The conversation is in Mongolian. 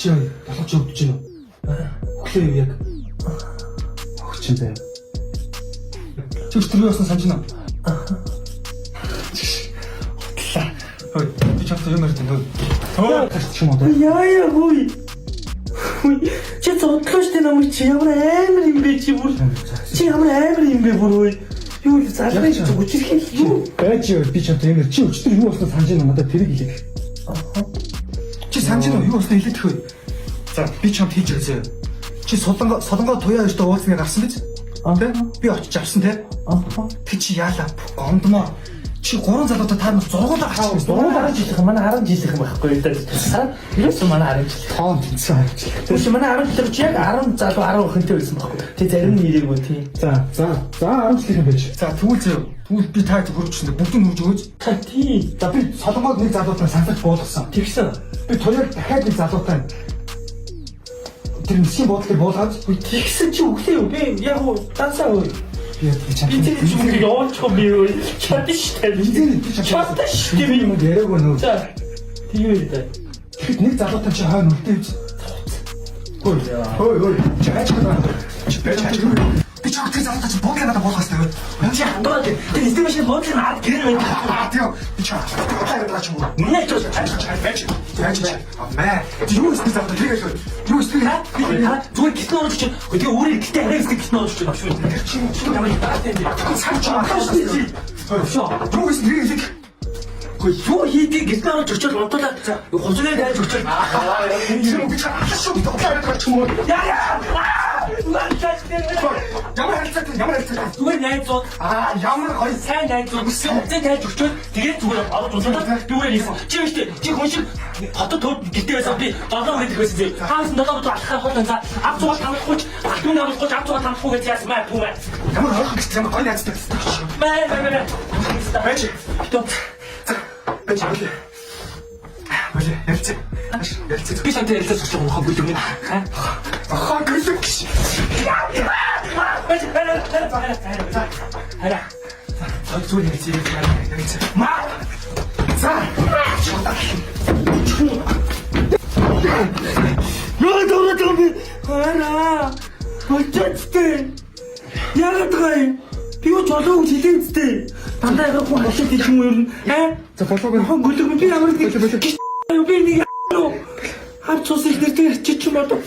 Чи толгой чи өвдөж гинэ. Өглөө юу яг. Өгч юм байна. Чи өчтөр юусан санаж байна. Ой, би чамд юм ярьсан дөө. Өө, тасч юм уу? Яа хүй. Чи зодлоош тэ намайг чи ямар амар юм бэ чи бүр. Чи ямар амар юм бэ бүр ой. Юу л заалаа чи үчирхээ юу? Байж би чамд юм чи өчтөр юу болсон санаж байна надад тэрийг хэлээ. Чи санаж байна юу болсон хэлээд хөө. За би чамд хийж өгье. Чи солонгоо туяа хоёртой уулзны гарсан биз? Тэ? Би очиж авсан тэ? Тэг чи яалаа гомдмоо. Чи 3 залуутай таар нас зургуулаа гарч Дуруу гарч ирэх манай 10 жилийнхэн байхгүй даа. Хараа ерөөсөө манай 10 жил. тоон тэнцсэн харж. Тэгвэл манай 10 жил чи яг 10 залуу 10 охинтой байсан байхгүй. Тэг зарим нь ирээгүй тий. За 10 жилийн байж. За тэгвэл би таад хөрвчөндө бүгд нь хөрж өгөөч. Тий. За би солонгоод нэг залуутай сансаж буулгасан. Тэгсэн. Би туяаг дахиад нэг залуутай тэр нисхийн буудлыг буулгаад Тэгсэн чи өглөө юу? Би яг уу дансаа уу. би чамд Би тэр чимээ явуулчих би юу? Чадчих тань. Чадчих би юм яриаггүй нөө. За. Тийм үү даа. Тэгэхэд нэг залуутай чи хойно үлдээ биз? Хөөе. Чаач байна. Би ч огт залуутай чи буудлыг надад буулгаас тавь. Чи хандаад тэр эсдэг машин буудлыг наад гэрэн байна. Тийм. Би ч хатаа гадаа ч юм уу. Нэ ч Байж. Мэ. Юу өстэй залуутай тэрийг л. Юу өстэй? би зүгээр гиснэ оож чи. Тэгээ өөрөө гитээ хараа гэсэн гиснэ оож чи багш үү. Чи ямар таатай юм бэ? Санч чи. Юу өстэй тэрийг л. Юу хийдэг гиснэ оож очиж унтуулаад хулцгаа дайж очиж. Тэр би ч хашаа тоглоод байгаа ч юм уу. Ямар харилцаатай. Зүгээр найзууд Ямар гоё сайн найзууд хулцгаа дайж очиж тэгээд зүгээр аваад унтуулаад зүгээр хийсэн. Чи биш чи хүн шиг хотод тод гитээ байсан би 7 хүрээд байсан зэ. Хаасан 7 хүрээд алхахаар хол за ав зугаар тамахгүй ахтун авахгүй ав зугаар тамахгүй гэж яасан маа түмэ. ямар ойрхон гэж ямар гоё найзтай. Мэ. Байж. Тот. Байж. Ярилцээ. Би сантай ярилцаж байгаа юм хаа бүлэг минь. Ахаа гүлэг гэж. Хараа. Зүгээр ярилцээ. Маа. За. Яагаад дөрөв би? Хараа. Очицтэй. Яагаад гай? Би юу жолоо хэлээдтэй. Дандаа яг хүн хашаад их юм ер нь. За болоог Хон гөлөг би ямар нэг би нэг харц ус их нэртэй чич юм одоо.